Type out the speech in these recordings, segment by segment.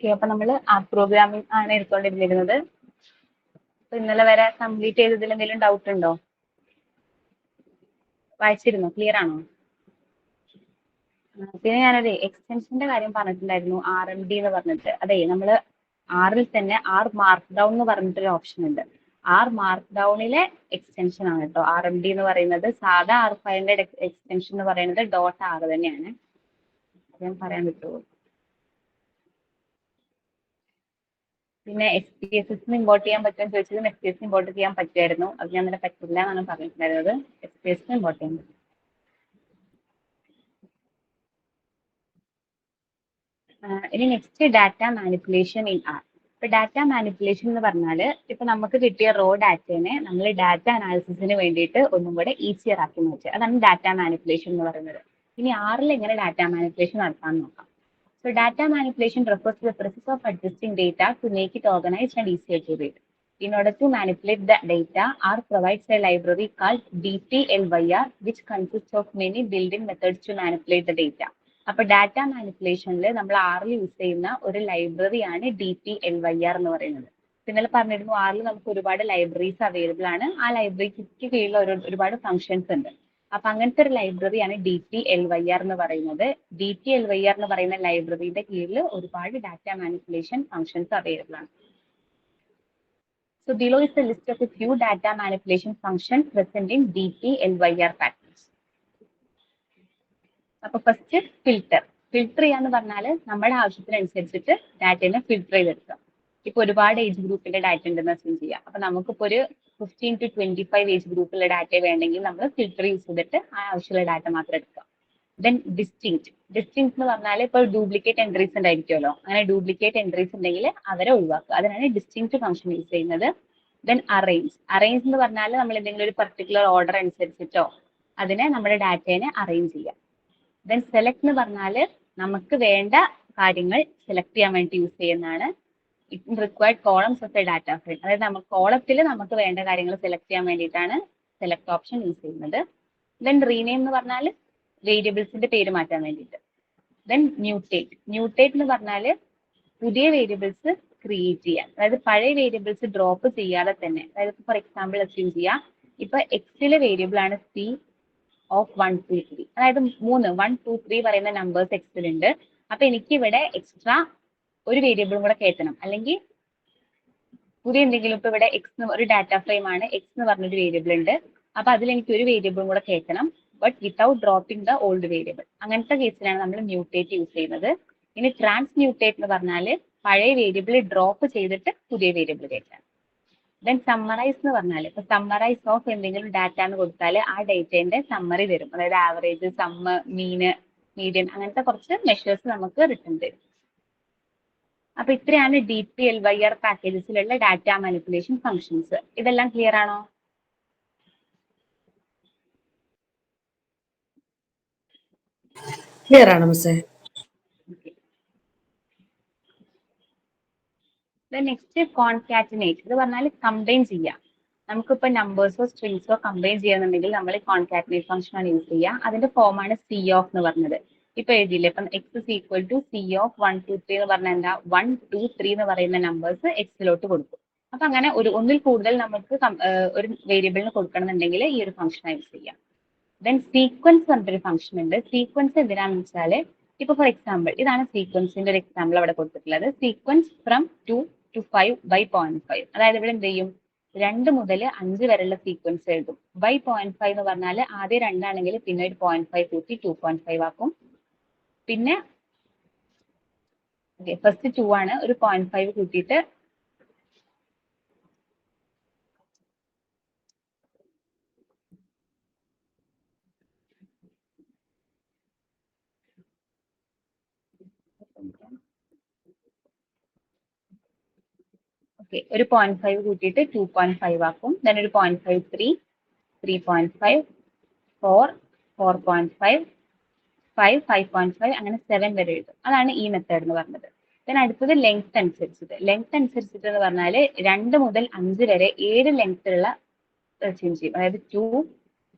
Okay, അപ്പൊ നമ്മൾ art programming ആണ് എടുത്തോണ്ടിരുന്നിരുന്നത്. അപ്പൊ ഇന്നലെ വരെ കംപ്ലീറ്റ് ചെയ്തതിൽ എന്തെങ്കിലും ഡൗട്ട് ഉണ്ടോ? വായിച്ചിരുന്നോ? ക്ലിയർ ആണോ? പിന്നെ ഞാനൊരു എക്സ്റ്റൻഷന്റെ കാര്യം പറഞ്ഞിട്ടുണ്ടായിരുന്നു, RMD എന്ന് പറഞ്ഞിട്ട്. അതെ, നമ്മൾ ആറിൽ തന്നെ ആർ മാർക്ക് ഡൗൺ എന്ന് പറഞ്ഞിട്ടൊരു ഓപ്ഷൻ ഉണ്ട്. ആർ മാർക്ക് ഡൗണിലെ എക്സ്റ്റൻഷൻ ആണ് കേട്ടോ RMD എന്ന് പറയുന്നത്. സാധാ ആർ ഫയലിന്റെ എക്സ്റ്റൻഷൻ എന്ന് പറയുന്നത് .r തന്നെയാണ്. അത് ഞാൻ പറയാൻ വിട്ടുപോകും. പിന്നെ SPSS ഇമ്പോർട്ട് ചെയ്യാൻ പറ്റുമെന്ന് ചോദിച്ചതും SPSS ഇമ്പോർട്ട് ചെയ്യാൻ പറ്റുമായിരുന്നു. അത് ഞാൻ അങ്ങനെ പറ്റില്ല എന്നാണ് പറഞ്ഞിട്ടുണ്ടായിരുന്നത്. SPSS ഇമ്പോർട്ട് ചെയ്യാൻ പറ്റും. ഇനി next data manipulation in R. ഇപ്പൊ ഡാറ്റ മാനിപ്പുലേഷൻ എന്ന് പറഞ്ഞാൽ ഇപ്പൊ നമുക്ക് കിട്ടിയ റോ ഡാറ്റേനെ നമ്മൾ ഡാറ്റ അനാലിസിസിന് വേണ്ടിയിട്ട് ഒന്നും കൂടെ ഈസിയർ ആക്കി മാറ്റുക. അതാണ് ഡാറ്റ മാനിപ്പുലേഷൻ എന്ന് പറയുന്നത്. ഇനി ആറിൽ എങ്ങനെ ഡാറ്റ മാനിപ്പുലേഷൻ നടത്താൻ നോക്കാം. So data manipulation refers to the process of adjusting data to make it organized and easier to read. In order to manipulate the data, R provides a library called DTLYR, which consists of many built-in methods to manipulate the data. അപ്പൊ data മാനിപ്പുലേഷനിൽ നമ്മൾ ആറിൽ use ചെയ്യുന്ന ഒരു ലൈബ്രറിയാണ് DTLYR എന്ന് പറയുന്നത്. ഇന്നലെ പറഞ്ഞിരുന്നു, ആറിൽ നമുക്ക് ഒരുപാട് ലൈബ്രറീസ് അവൈലബിൾ ആണ്. ആ ലൈബ്രറിക്ക് കീഴിൽ ഒരുപാട് ഫംഗ്ഷൻസ് ഉണ്ട്. അപ്പൊ അങ്ങനത്തെ ഒരു ലൈബ്രറിയാണ് DTLYR എന്ന് പറയുന്നത്. DTLYR എന്ന് പറയുന്ന ലൈബ്രറിയുടെ കീഴിൽ ഒരുപാട് ഡാറ്റ മാനിപ്പുലേഷൻ ഫംഗ്ഷൻസ് അവൈലബിൾ ആണ്. So below is the list of a few data manipulation functions present in DTLYR packages. അപ്പൊ ഫസ്റ്റ് ഫിൽട്ടർ ചെയ്യാന്ന് പറഞ്ഞാൽ നമ്മുടെ ആവശ്യത്തിനനുസരിച്ചിട്ട് ഡാറ്റയെ ഫിൽട്ടർ ചെയ്തെടുക്കാം. ഇപ്പൊ ഒരുപാട് ഏജ് ഗ്രൂപ്പിന്റെ ഡാറ്റ ഉണ്ടെന്ന് അസ്യൂം ചെയ്യാം. അപ്പൊ നമുക്കിപ്പോ ഒരു 15 to 25 ഏജ് ഗ്രൂപ്പിലെ ഡാറ്റ വേണമെങ്കിൽ നമ്മൾ ഫിൽട്ടർ യൂസ് ചെയ്തിട്ട് ആ ആവശ്യമുള്ള ഡാറ്റ മാത്രം എടുക്കാം. ദെൻ ഡിസ്റ്റിങ്ക്ട് എന്ന് പറഞ്ഞാൽ ഇപ്പോൾ ഡ്യൂപ്ലിക്കേറ്റ് എൻട്രീസ് ഉണ്ടായിരിക്കുമല്ലോ. അങ്ങനെ ഡ്യൂപ്ലിക്കേറ്റ് എൻട്രീസ് ഉണ്ടെങ്കിൽ അവരെ ഒഴിവാക്കുക. അതിനാണ് ഡിസ്റ്റിങ്ക്ട് ഫംഗ്ഷൻ യൂസ് ചെയ്യുന്നത്. ദെൻ അറേഞ്ച് എന്ന് പറഞ്ഞാൽ നമ്മൾ എന്തെങ്കിലും ഒരു പർട്ടിക്കുലർ ഓർഡർ അനുസരിച്ചിട്ടോ അതിനെ നമ്മുടെ ഡാറ്റേനെ അറേഞ്ച് ചെയ്യാം. ദെൻ സെലക്ട് എന്ന് പറഞ്ഞാൽ നമുക്ക് വേണ്ട കാര്യങ്ങൾ സെലക്ട് ചെയ്യാൻ വേണ്ടി യൂസ് ചെയ്യുന്നതാണ്. It required columns of A data frame. അതായത് നമുക്ക് കോളത്തിൽ നമുക്ക് വേണ്ട കാര്യങ്ങൾ സെലക്ട് ചെയ്യാൻ വേണ്ടിയിട്ടാണ് സെലക്ട് ഓപ്ഷൻ യൂസ് ചെയ്യുന്നത്. ദെൻ റീനെയിം എന്ന് പറഞ്ഞാൽ വേരിയബിൾസിന്റെ പേര് മാറ്റാൻ വേണ്ടിയിട്ട്. ദെൻ മ്യൂട്ടേറ്റ് എന്ന് പറഞ്ഞാൽ പുതിയ വേരിയബിൾസ് ക്രിയേറ്റ് ചെയ്യാൻ. അതായത് പഴയ വേരിയബിൾസ് ഡ്രോപ്പ് ചെയ്യാതെ തന്നെ. അതായത് ഫോർ എക്സാമ്പിൾ അസ്യൂം ചെയ്യാം, ഇപ്പൊ എക്സിലെ വേരിയബിൾ ആണ് C of 1 2 3. അതായത് 1 2 3 പറയുന്ന നമ്പേഴ്സ് എക്സിലുണ്ട്. അപ്പൊ എനിക്ക് ഇവിടെ എക്സ്ട്രാ ഒരു വേരിയബിളും കൂടെ കയറ്റണം. അല്ലെങ്കിൽ പുതിയ എന്തെങ്കിലും, ഇപ്പൊ ഇവിടെ ഒരു ഡാറ്റ ഫ്രെയിം ആണ്, X എന്ന് പറഞ്ഞൊരു വേരിയബിൾ ഉണ്ട്. അപ്പൊ അതിൽ എനിക്ക് ഒരു വേരിയബിളും കൂടെ കയറ്റണം, but without dropping the old variable. അങ്ങനത്തെ കേസിലാണ് നമ്മൾ മ്യൂട്ടേറ്റ് യൂസ് ചെയ്യുന്നത്. ഇനി ട്രാൻസ്മ്യൂട്ടേറ്റ് എന്ന് പറഞ്ഞാൽ പഴയ വേരിയബിൾ ഡ്രോപ്പ് ചെയ്തിട്ട് പുതിയ വേരിയബിൾ കയറ്റാം. ദെൻ സമ്മറൈസ് എന്ന് പറഞ്ഞാൽ ഇപ്പൊ സമ്മറൈസ് ഓഫ് എന്തെങ്കിലും ഡാറ്റ എന്ന് കൊടുത്താൽ ആ ഡേറ്റയുടെ സമ്മറി തരും. അതായത് ആവറേജ്, സമ്മ്, മീന്, മീഡിയൻ, അങ്ങനത്തെ കുറച്ച് മെഷേഴ്സ് നമുക്ക് റിട്ടേൺ തരും. അപ്പൊ ഇത്രയാണ് DTLYR പാക്കേജസിലുള്ള ഡാറ്റ മാനിപ്പുലേഷൻ ഫംഗ്ഷൻസ്. ഇതെല്ലാം ക്ലിയർ ആണോ? ക്ലിയർ ആണ് മിസ്സേ. Next concatenate. ഇത് പറഞ്ഞാൽ കമ്പൈൻ ചെയ്യാം. നമുക്കിപ്പോ നമ്പേഴ്സോ സ്ട്രിങ്സോ കമ്പൈൻ ചെയ്യാന്നുണ്ടെങ്കിൽ നമ്മൾ കോൺകാറ്റിനേറ്റ് ഫംഗ്ഷൻ ആണ് യൂസ് ചെയ്യുക. അതിന്റെ ഫോമാണ് C of എന്ന് പറഞ്ഞത്. ഇപ്പൊ എഴുതിയില്ലേ, ഇപ്പം X is equal to C of 1 2 3 എന്ന് പറഞ്ഞാൽ എന്താ, 1 2 3 എന്ന് പറയുന്ന നമ്പേഴ്സ് എക്സിലോട്ട് കൊടുക്കും. അപ്പൊ അങ്ങനെ ഒന്നിൽ കൂടുതൽ നമുക്ക് ഒരു വേരിയബിളിന് കൊടുക്കണമെന്നുണ്ടെങ്കിൽ ഈ ഒരു ഫംഗ്ഷൻ യൂസ് ചെയ്യാം. ദെൻ സീക്വൻസ് പറഞ്ഞിട്ടൊരു ഫംഗ്ഷൻ ഉണ്ട്. സീക്വൻസ് എന്തിനാന്ന് വെച്ചാല്, ഇപ്പൊ ഫോർ എക്സാമ്പിൾ ഇതാണ് സീക്വൻസിന്റെ ഒരു എക്സാമ്പിൾ അവിടെ കൊടുത്തിട്ടുള്ളത്. Sequence from 2 to 5 by 0.5. അതായത് ഇവിടെ എന്ത് ചെയ്യും, 2 മുതൽ 5 വരെയുള്ള സീക്വൻസ് എഴുതും. by 0.5 എന്ന് പറഞ്ഞാൽ ആദ്യം 2 ആണെങ്കിൽ പിന്നെ ഒരു 0.5 കൂട്ടി 2.5 ആക്കും. പിന്നെ ഫസ്റ്റ് 2 ആണ്, ഒരു 0.5 കൂട്ടിയിട്ട് ഒരു 0.5 കൂട്ടിയിട്ട് 2.5 ആക്കും. ദെൻ ഒരു 0.5 3 3.5 4 4.5 5 5.5 അങ്ങനെ 7 വരെ എഴുതും. അതാണ് ഈ മെത്തേഡ് എന്ന് പറഞ്ഞത്. ദെൻ അടുത്തത് ലെങ്ത് അനുസരിച്ചിട്ട്. ലെങ്ത് അനുസരിച്ചിട്ട് എന്ന് പറഞ്ഞാൽ 2 മുതൽ 5 വരെ 7 ലെങ്ത് ഉള്ള ചേഞ്ച് ചെയ്യും. അതായത് 2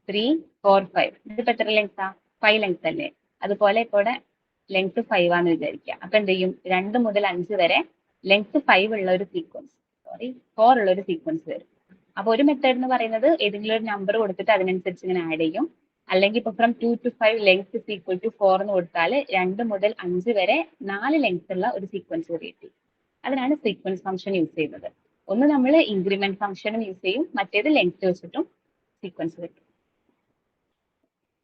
3 4 5. ഇതിപ്പോ എത്ര ലെങ്താ, 5 ലെങ്ത് അല്ലേ. അതുപോലെ ഇപ്പൊ ഇവിടെ ലെങ്ത് 5 ആണെന്ന് വിചാരിക്കുക. അപ്പൊ എന്ത് ചെയ്യും, 2 മുതൽ 5 വരെ ലെങ്ത് 5 ഉള്ള ഒരു സീക്വൻസ്, 4 ഉള്ള ഒരു സീക്വൻസ് വരും. അപ്പൊ ഒരു മെത്തേഡ് എന്ന് പറയുന്നത് ഏതെങ്കിലും ഒരു നമ്പർ കൊടുത്തിട്ട് അതിനനുസരിച്ച് ഇങ്ങനെ ആഡ് ചെയ്യും. അല്ലെങ്കിൽ ഇപ്പൊ from 2 to 5 length is equal to 4 എന്ന് കൊടുത്താൽ 2 മുതൽ 5 വരെ 4 ലെങ്ത് ഉള്ള ഒരു സീക്വൻസ് ക്രിയേറ്റ് ചെയ്യും. അതിനാണ് സീക്വൻസ് ഫംഗ്ഷൻ യൂസ് ചെയ്യുന്നത്. ഒന്ന് നമ്മൾ ഇൻക്രിമെന്റ് ഫംഗ്ഷനും യൂസ് ചെയ്യും, മറ്റേത് ലെങ്ത് വെച്ചിട്ടും സീക്വൻസ് കിട്ടും.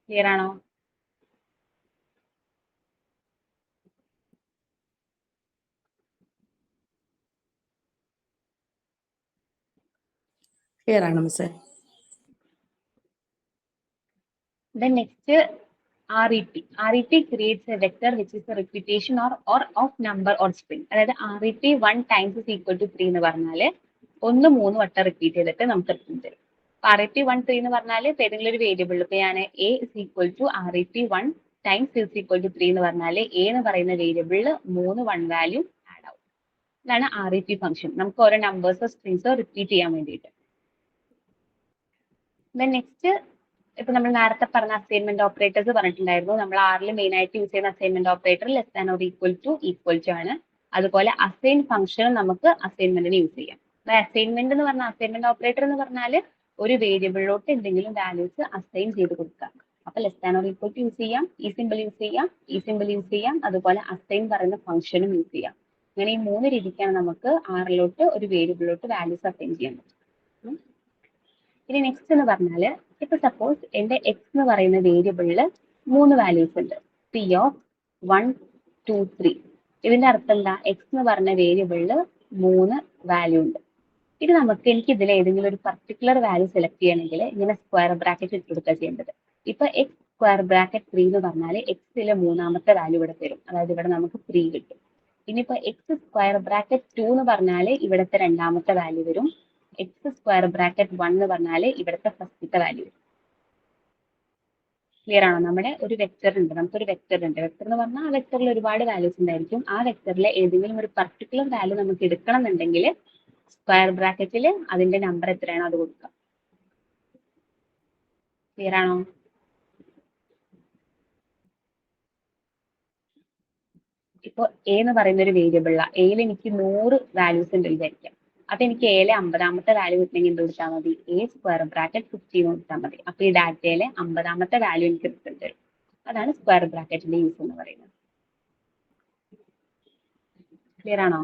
ക്ലിയർ ആണോ? ക്ലിയർ ആണ് മിസ്സേ. Then next RET. RET creates a vector which is a repetition or of number or string. അതായത് RET 1 times is equal to 3 എന്ന് പറഞ്ഞാൽ 1 3 വട്ടം റിപ്പീറ്റ് ചെയ്തിട്ട് നമുക്ക് റിട്ടേൺ തരും. RET 1 3 എന്ന് പറഞ്ഞാൽ ഏതെങ്കിലും ഒരു വേരിയബിൾ, ഇപ്പൊ ഞാൻ A is equal to RET 1 times is equal to 3 എന്ന് പറഞ്ഞാൽ A എന്ന് പറയുന്ന വേരിയബിളിൽ 3 1 വാല്യൂ ആഡ് ആവും. ഇതാണ് RET ഫംഗ്ഷൻ. നമുക്ക് ഓരോ നമ്പേഴ്സോ സ്ട്രിങ്സോ റിപ്പീറ്റ് ചെയ്യാൻ വേണ്ടിയിട്ട്. Then next, ഇപ്പൊ നമ്മൾ നേരത്തെ പറഞ്ഞ അസൈൻമെന്റ് ഓപ്പറേറ്റേഴ്സ് പറഞ്ഞിട്ടുണ്ടായിരുന്നു. നമ്മൾ ആറിൽ മെയിൻ ആയിട്ട് യൂസ് ചെയ്യുന്ന assignment operator less than or equal to ആണ്. അതുപോലെ അസൈൻ ഫംഗ്ഷനും നമുക്ക് അസൈൻമെന്റിന് യൂസ് ചെയ്യാം. അസൈൻമെന്റ് എന്ന് പറഞ്ഞാൽ അസൈൻമെന്റ് ഓപ്പറേറ്റർ എന്ന് പറഞ്ഞാൽ ഒരു വേരിയബിളിലോട്ട് എന്തെങ്കിലും വാല്യൂസ് അസൈൻ ചെയ്ത് കൊടുക്കുക. അപ്പൊ less than or equal to use ചെയ്യാം, ഈ സിമ്പിൾ യൂസ് ചെയ്യാം, ഈ സിമ്പിൾ യൂസ് ചെയ്യാം, അതുപോലെ അസൈൻ പറയുന്ന ഫംഗ്ഷനും യൂസ് ചെയ്യാം. അങ്ങനെ ഈ 3 രീതിക്കാണ് നമുക്ക് ആറിലോട്ട് ഒരു വേരിയബിളിലോട്ട് വാല്യൂസ് അസൈൻ ചെയ്യാൻ പറ്റും. ഇനി നെക്സ്റ്റ് എന്ന് പറഞ്ഞാൽ ഇപ്പൊ സപ്പോസ് എന്റെ എക്സ് എന്ന് പറയുന്ന വേരിയബിളിൽ 3 വാല്യൂസ് ഉണ്ട്, പി ഓഫ് 1 2 3. ഇതിന്റെ അർത്ഥം എന്താ, എക്സ് എന്ന് പറഞ്ഞ വേരിയബിളിൽ 3 വാല്യൂ ഉണ്ട്. ഇത് എനിക്ക് ഇതിൽ ഏതെങ്കിലും ഒരു പർട്ടിക്കുലർ വാല്യൂ സെലക്ട് ചെയ്യണമെങ്കിൽ ഇങ്ങനെ സ്ക്വയർ ബ്രാക്കറ്റ് ഇട്ട് കൊടുക്കുക ചെയ്യേണ്ടത്. ഇപ്പൊ എക്സ് സ്ക്വയർ ബ്രാക്കറ്റ് 3 എന്ന് പറഞ്ഞാൽ എക്സിലെ 3ാമത്തെ വാല്യൂ ഇവിടെ തരും, അതായത് ഇവിടെ നമുക്ക് 3 കിട്ടും. ഇനിയിപ്പോ എക്സ് സ്ക്വയർ ബ്രാക്കറ്റ് 2 എന്ന് പറഞ്ഞാൽ ഇവിടുത്തെ 2ാമത്തെ വാല്യൂ വരും. എക്സ് സ്ക്വയർ ബ്രാക്കറ്റ് 1 എന്ന് പറഞ്ഞാൽ ഇവിടുത്തെ ഫസ്റ്റത്തെ വാല്യൂ. ക്ലിയർ ആണോ? നമ്മുടെ ഒരു വെക്ടർ ഉണ്ട്, നമുക്കൊരു വെക്ടർ ഉണ്ട്. വെക്ടർ എന്ന് പറഞ്ഞാൽ ആ വെക്ടറിൽ ഒരുപാട് വാല്യൂസ് ഉണ്ടായിരിക്കും. ആ വെക്ടറിലെ ഏതെങ്കിലും ഒരു പർട്ടിക്കുലർ വാല്യൂ നമുക്ക് എടുക്കണം എന്നുണ്ടെങ്കിൽ സ്ക്വയർ ബ്രാക്കറ്റിൽ അതിന്റെ നമ്പർ എത്രയാണോ അത് കൊടുക്കുക. ക്ലിയർ ആണോ? ഇപ്പൊ എ എന്ന് പറയുന്ന ഒരു വേരിയബിളാ, എയിൽ എനിക്ക് 100 വാല്യൂസ് ഉണ്ട് വിചാരിക്കാം. അപ്പൊ എനിക്ക് എയിലെ 50ാമത്തെ വാല്യൂ കിട്ടണമെങ്കിൽ എന്ത് കൊടുത്താൽ മതി, എ സ്ക്വയർ ബ്രാക്കറ്റ് 15 കൊടുത്താൽ മതി. അപ്പൊ ഈ ഡാറ്റയിലെ 50ാമത്തെ വാല്യൂ എനിക്ക് റിട്ടേൺ തരും. അതാണ് സ്ക്വയർ ബ്രാക്കറ്റിന്റെ യൂസ് എന്ന് പറയുന്നത്. ക്ലിയർ ആണോ?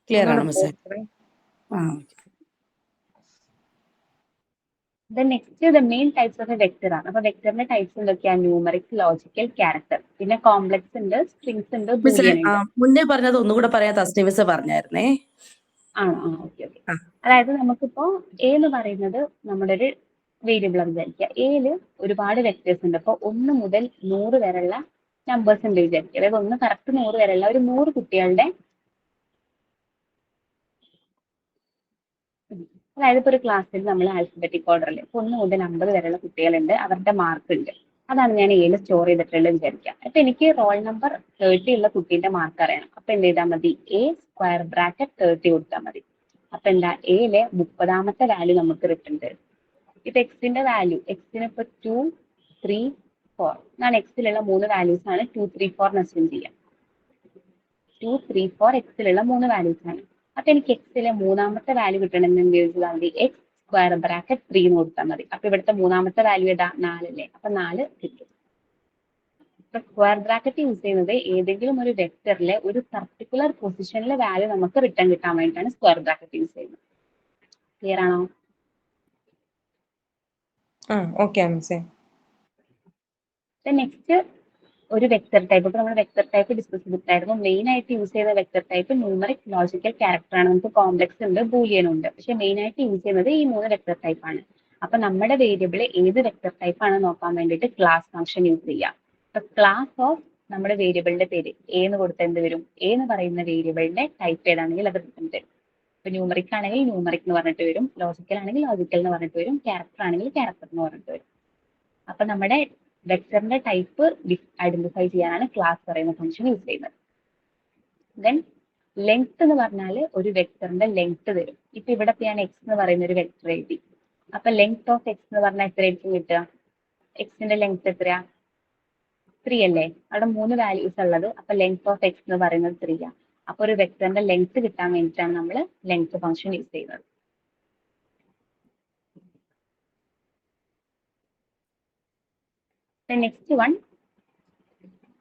ക്ലിയർ ആണ് മിസ്സേ. Next the main types of A vector ആണ്. അപ്പൊ വെക്ടറിന്റെ ടൈപ്സ് എന്തൊക്കെയാണ്, ന്യൂമറിക്, ലോജിക്കൽ, ക്യാരക്ടർ, പിന്നെ കോംപ്ലക്സ് ഉണ്ട്, സ്ട്രിങ്സ് ഉണ്ട്, ബൂലിയൻ ഉണ്ട്. മുന്നേ പറഞ്ഞത് ഒന്നുകൂടെ പറയാൻ തസ്നീമിസ് പറഞ്ഞായിരുന്നേ. ഓക്കെ. അതായത് നമുക്കിപ്പോ എ എന്ന് പറയുന്നത് നമ്മുടെ ഒരു വേരിയബിൾ വിചാരിക്കുക. എയില് ഒരുപാട് വെക്ടേഴ്സ് ഉണ്ട്. അപ്പൊ 1 മുതൽ 100 വരെയുള്ള നമ്പേഴ്സ് ഉണ്ട് വിചാരിക്കുക. അതായത് 1 കറക്റ്റ് 100 വരെയുള്ള ഒരു 100 കുട്ടികളുടെ, അതായത് ഇപ്പൊ ഒരു ക്ലാസ്സിൽ നമ്മൾ ആൽഫബറ്റിക് ഓർഡറിൽ 1 മുതൽ 50 വരെയുള്ള കുട്ടികളുണ്ട്, അവരുടെ മാർക്ക് ഉണ്ട്. അതാണ് ഞാൻ എയിൽ സ്റ്റോർ ചെയ്തിട്ടുള്ളത് വിചാരിക്കാം. അപ്പൊ എനിക്ക് റോൾ നമ്പർ 30 ഉള്ള കുട്ടീന്റെ മാർക്ക് അറിയണം. അപ്പൊ എന്ത് ചെയ്താൽ മതി, എ സ്ക്വയർ ബ്രാക്കറ്റ് 30 കൊടുത്താൽ മതി. അപ്പൊ എന്താ, എയിലെ 30ാമത്തെ വാല്യൂ നമുക്ക് റിട്ടേൺ തരും. ഇപ്പൊ എക്സിന്റെ വാല്യൂ, എക്സിന് ഇപ്പൊ 2 3 4 എന്നാണ് എക്സിലുള്ള 3 വാല്യൂസ് ആണ് 2 3 4 അസ്യൂം ചെയ്യാം. 2 3 4 എക്സിലുള്ള 3 വാല്യൂസ് ആണ്. അപ്പൊ എനിക്ക് എക്സിലെ 3ാമത്തെ വാല്യൂ കിട്ടണമെന്ന് ചോദിച്ചാൽ മതി, എക്സ് സ്ക്വയർ ബ്രാക്കറ്റ് 3 എന്ന് കൊടുത്താൽ മതി. അപ്പൊ ഇവിടുത്തെ 3ാമത്തെ വാല്യൂ ഏതാ, 4 അല്ലേ? അപ്പൊ 4 കിട്ടും. ഇപ്പൊ സ്ക്വയർ ബ്രാക്കറ്റ് യൂസ് ചെയ്യുന്നത് ഏതെങ്കിലും ഒരു വെക്ടറിലെ ഒരു പർട്ടിക്കുലർ പൊസിഷനിലെ വാല്യൂ നമുക്ക് റിട്ടേൺ കിട്ടാൻ വേണ്ടിയിട്ടാണ് സ്ക്വയർ ബ്രാക്കറ്റ് യൂസ് ചെയ്യുന്നത്. ക്ലിയർ ആണോ? നെക്സ്റ്റ് ഒരു വെക്ടർ ടൈപ്പ്. ഇപ്പൊ നമ്മൾ വെക്ടർ ടൈപ്പ് ഡിസ്കസ് ചെയ്തിട്ടായിരുന്നു. മെയിൻ ആയിട്ട് യൂസ് ചെയ്യുന്ന vector type numeric, logical, character ആണ്. നമുക്ക് കോംപ്ലക്സ് ഉണ്ട്, ബൂലിയൻ ഉണ്ട്. പക്ഷെ മെയിൻ ആയിട്ട് യൂസ് ചെയ്യുന്നത് ഈ 3 വെക്ടർ ടൈപ്പ് ആണ്. അപ്പൊ നമ്മുടെ വേരിയബിൾ ഏത് വെക്ടർ ടൈപ്പ് ആണ് നോക്കാൻ വേണ്ടിയിട്ട് ക്ലാസ് ഫംഗ്ഷൻ യൂസ് ചെയ്യാം. അപ്പൊ ക്ലാസ് ഓഫ് നമ്മുടെ വേരിയബിളിന്റെ പേര് എ എന്ന് കൊടുത്താൽ എന്ത് വരും, എ എന്ന് പറയുന്ന വേരിയബിളിന്റെ ടൈപ്പ് ഏതാണെങ്കിൽ അത് റിട്ടേൺ തരും. ഇപ്പൊ ന്യൂമറിക് ആണെങ്കിൽ ന്യൂമറിക് എന്ന് പറഞ്ഞിട്ട് വരും, ലോജിക്കൽ ആണെങ്കിൽ ലോജിക്കൽ എന്ന് പറഞ്ഞിട്ട് വരും, ക്യാരക്ടർ ആണെങ്കിൽ ക്യാരക്ടർ എന്ന് പറഞ്ഞിട്ട് വരും. അപ്പൊ നമ്മുടെ വെക്ടറിന്റെ ടൈപ്പ് ഐഡന്റിഫൈ ചെയ്യാനാണ് ക്ലാസ് പറയുന്ന ഫംഗ്ഷൻ യൂസ് ചെയ്യുന്നത്. ദെൻ ലെങ്ത് എന്ന് പറഞ്ഞാൽ ഒരു വെക്ടറിന്റെ ലെങ്ത് തരും. ഇപ്പൊ ഇവിടെ ഞാൻ എക്സ് എന്ന് പറയുന്ന ഒരു വെക്ടർ എഴുതി. അപ്പൊ ലെങ്ത് ഓഫ് എക്സ് എന്ന് പറഞ്ഞാൽ എത്ര ആയിരിക്കും കിട്ടുക, എക്സിന്റെ ലെങ്ത് എത്രയാ 3 അല്ലേ? അവിടെ 3 വാല്യൂസ് ഉള്ളത്. അപ്പൊ ലെങ്ത് ഓഫ് എക്സ് എന്ന് പറയുന്നത് 3 ആ. അപ്പൊ ഒരു വെക്ടറിന്റെ ലെങ്ത് കിട്ടാൻ വേണ്ടിയിട്ടാണ് നമ്മൾ ലെങ്ത് ഫംഗ്ഷൻ യൂസ് ചെയ്യുന്നത്. Next one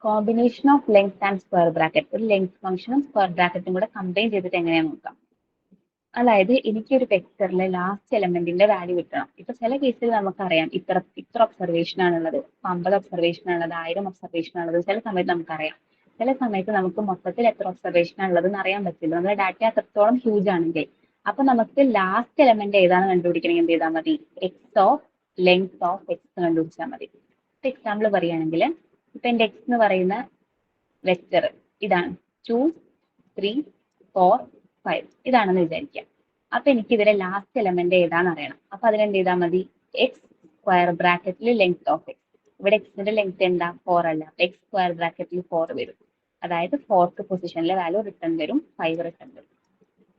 combination of length and square bracket. ഒരു ലെങ്ത് ഫംഗ്ഷനും സ്ക്വയർ ബ്രാക്കറ്റും കൂടെ കമ്പൈൻ ചെയ്തിട്ട് എങ്ങനെയാന്ന് നോക്കാം. അതായത് എനിക്കൊരു വെക്ടറിലെ ലാസ്റ്റ് എലമെന്റിന്റെ വാല്യൂ കിട്ടണം. ഇപ്പൊ ചില കേസിൽ നമുക്കറിയാം ഇത്ര ഒബ്സർവേഷൻ ആണുള്ളത്, 50 ഒബ്സർവേഷൻ ആണുള്ളത്, 1000 ഒബ്സർവേഷൻ ആണുള്ളത്. ചില സമയത്ത് നമുക്കറിയാം. ചില സമയത്ത് നമുക്ക് മൊത്തത്തിൽ എത്ര ഒബ്സർവേഷൻ ആണുള്ളത് എന്ന് അറിയാൻ പറ്റില്ല. നമ്മുടെ ഡാറ്റ അത്രത്തോളം ഹ്യൂജ് ആണെങ്കിൽ. അപ്പൊ നമുക്ക് ലാസ്റ്റ് എലമെന്റ് ഏതാണ് കണ്ടുപിടിക്കണമെങ്കിൽ എന്ത് ചെയ്താൽ മതി? X of length of X കണ്ടുപിടിച്ചാൽ മതി. എക്സാമ്പിൾ പറയുകയാണെങ്കിൽ ഇപ്പൊ എന്റെ എക്സ് എന്ന് പറയുന്ന വെക്ടർ ഇതാണ് 2, 3, 4, 5 ഇതാണെന്ന് വിചാരിക്കാം. അപ്പൊ എനിക്ക് ഇതിലെ ലാസ്റ്റ് എലമെന്റ് ഏതാണെന്ന് അറിയണം. അപ്പൊ അതിനെന്ത് ചെയ്താൽ മതി? എക്സ് സ്ക്വയർ ബ്രാക്കറ്റിൽ ലെങ്ത് ഓഫ് എക്സ്. ഇവിടെ എക്സിന്റെ ലെങ്ത് എന്താ? 4 അല്ല. എക്സ് സ്ക്വയർ ബ്രാക്കറ്റിൽ 4 വരും. അതായത് 4th പൊസിഷനിലെ വാല്യൂ റിട്ടേൺ വരും, 5 റിട്ടേൺ വരും.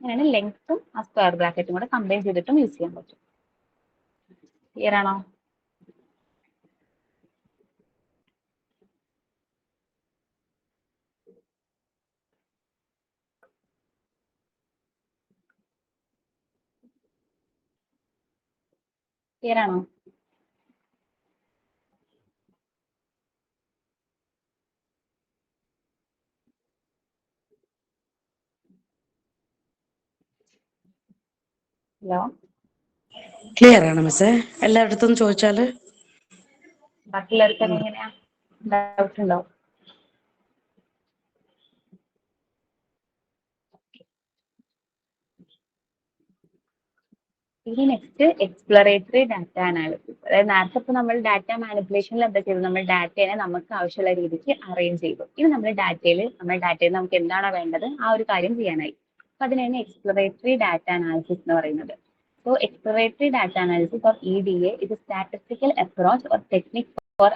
അങ്ങനെ ലെങ്ത്തും ആ സ്ക്വയർ ബ്രാക്കറ്റും കൂടെ കമ്പൈൻ ചെയ്തിട്ടും യൂസ് ചെയ്യാൻ പറ്റും. ക്ലിയർ ആണോ? ക്ലിയർ ആണോ? ഹലോ, ക്ലിയർ ആണ് മിസ്സേ. എല്ലായിടത്തും ചോദിച്ചാല് ബാക്കിയുള്ളവർക്കൊക്കെ എങ്ങനെയാ? ഡൗട്ട് ഉണ്ടോ? ഇനി നെക്സ്റ്റ് എക്സ്പ്ലോറേറ്ററി ഡാറ്റ അനാലിസിസ്. അതായത് നേരത്തെ ഇപ്പൊ നമ്മൾ ഡാറ്റ മാനിപ്പുലേഷനിൽ എന്താ ചെയ്തത്? നമ്മൾ ഡാറ്റയെ നമുക്ക് ആവശ്യമുള്ള രീതിക്ക് അറേഞ്ച് ചെയ്തു. ഇനി നമ്മുടെ ഡാറ്റയിൽ നമുക്ക് എന്താണോ വേണ്ടത് ആ ഒരു കാര്യം ചെയ്യാനായി. അപ്പൊ അതിനാണ് എക്സ്പ്ലോറേറ്ററി ഡാറ്റ അനാലിസിസ് എന്ന് പറയുന്നത്. So exploratory data analysis or EDA is a statistical approach or technique for